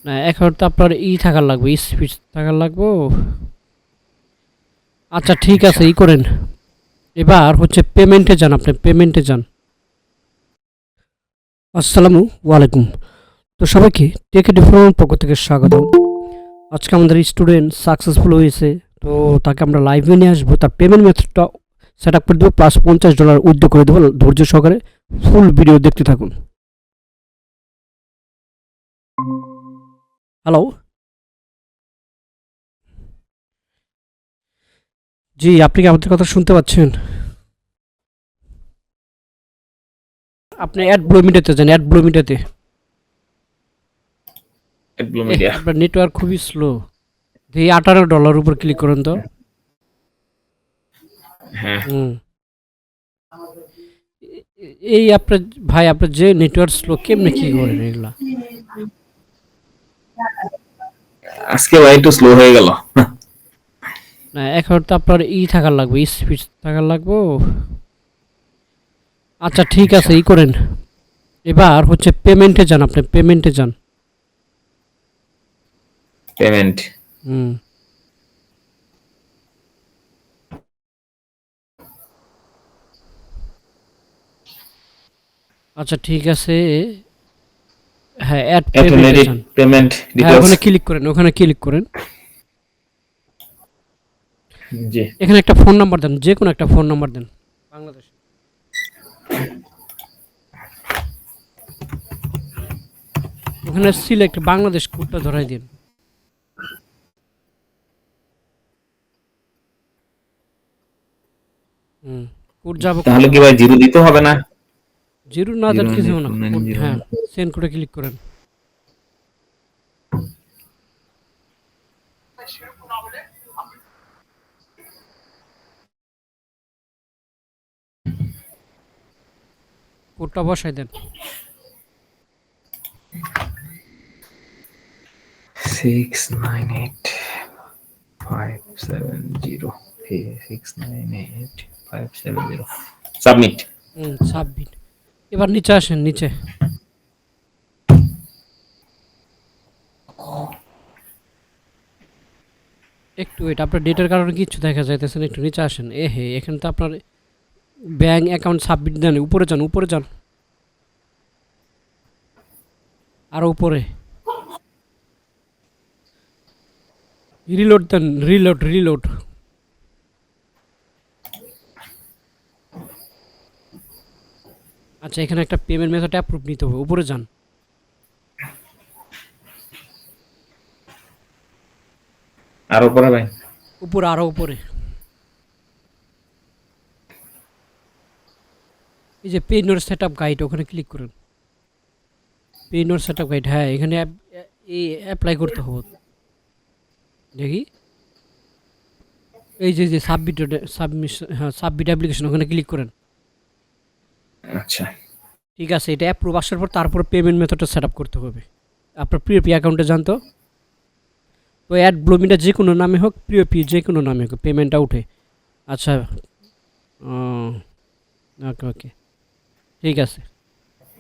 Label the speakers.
Speaker 1: না এখন তো আপনার থাকার লাগবে, স্পিচ থাকার লাগবে। আচ্ছা ঠিক আছে,
Speaker 2: আচ্ছা
Speaker 1: করেন। এবার হচ্ছে পেমেন্টে যান, আপনি পেমেন্টে যান। আসসালামু আলাইকুম। তো সবাইকে টেক ডিফারেন্ট পক্ষ থেকে স্বাগত। আজকে আমাদের স্টুডেন্ট সাকসেসফুল হয়েছে, তো তাকে আমরা লাইভে নিয়ে আসবো, তার পেমেন্ট মেথডটা সেট আপ করে দেবো, প্লাস $50 উইথড্র করে দেবো। ধৈর্য সহকারে ফুল ভিডিও দেখতে থাকুন। হ্যালো, জি আপনি কি আমাদের কথা শুনতে পাচ্ছেন? আপনি অ্যাড ব্লুমিটাতে যান, অ্যাড ব্লুমিটাতে।
Speaker 2: Blue media.
Speaker 1: আপনার নেটওয়ার্ক খুবই স্লো। দিয়ে $18 উপর ক্লিক করুন তো।
Speaker 2: হ্যাঁ,
Speaker 1: হুম। এই আপনার ভাই, আপনার যে নেটওয়ার্ক স্লো, কেমনে কি করেন এগুলা?
Speaker 2: আজকে ভাই একটু স্লো হয়ে গেল।
Speaker 1: না এখন তো আপনার থাকার লাগবে, স্পিচ থাকার লাগবে। আচ্ছা ঠিক
Speaker 2: আচ্ছা
Speaker 1: আছে, করেন। এবার হচ্ছে পেমেন্টে যান, আপনি পেমেন্টে যান।
Speaker 2: পেমেন্ট।
Speaker 1: হুম। আচ্ছা ঠিক আছে। হ্যাঁ, অ্যাড পেমেন্টে
Speaker 2: অটোমেটিক
Speaker 1: যান।
Speaker 2: পেমেন্ট
Speaker 1: হ্যাঁ,
Speaker 2: ডিটেলস।
Speaker 1: ওখানে ক্লিক করেন, ওখানে ক্লিক করেন।
Speaker 2: জি,
Speaker 1: এখানে একটা ফোন নাম্বার দেন, যে কোনো একটা ফোন নাম্বার দেন। বাংলাদেশ। ওখানে সিলেক্ট বাংলাদেশ কোডটা ধরাই দিন। হুম। কোড যাবো, কোড
Speaker 2: তাহলে কি ভাই জিরো দিতে হবে না?
Speaker 1: জিরো না
Speaker 2: জিরো
Speaker 1: দেন
Speaker 2: ওয়ান
Speaker 1: কিছু
Speaker 2: এইট
Speaker 1: না,
Speaker 2: ফোর নাইন
Speaker 1: কোড
Speaker 2: জিরো
Speaker 1: হ্যাঁ,
Speaker 2: ওয়ান।
Speaker 1: সেন্ড করে ক্লিক করেন। কোডটা বসাই দেন।
Speaker 2: 698 570 698 570 সাবমিট।
Speaker 1: হুম, সাবমিট। এবার নিচে আসেন, নিচে। একটু ওয়েট, আপনার ডেটার কারণে কিছু দেখা যাইতেছে না, একটু নিচে আসেন। হে, এখানে তো আপনার ব্যাংক অ্যাকাউন্ট সাবমিট দেন, উপরে যান, উপরে যান, আরো উপরে। রিলোড দেন, রিলোড, রিলোড। আচ্ছা, এখানে একটা পেমেন্ট মেথড অ্যাপ্রুভ নিতে হবে, উপরে যান।
Speaker 2: আর উপরে ভাই?
Speaker 1: উপরে, আরো উপরে। এই যে পে নোর সেট আপ গাইড, ওখানে ক্লিক করুন। পে নোর সেট আপ গাইড, হ্যাঁ এখানে এই অ্যাপ্লাই করতে হবে। দেখি, এই যে সাবমিট, সাবমিশন, হ্যাঁ সাবমিট অ্যাপ্লিকেশন, ওখানে ক্লিক করেন।
Speaker 2: আচ্ছা,
Speaker 1: ঠিক আছে, এটা অ্যাপ্রুভ আসার পর তারপরে পেমেন্ট মেথডটা সেট আপ করতে হবে। আপনার প্রিয় পি অ্যাকাউন্টে যান তো। তো অ্যাড ব্লুমিটা যে কোনো নামে হোক, প্রিয় পি যে কোনো নামে হোক, পেমেন্টটা উঠে। আচ্ছা, ওকে ওকে, ঠিক আছে।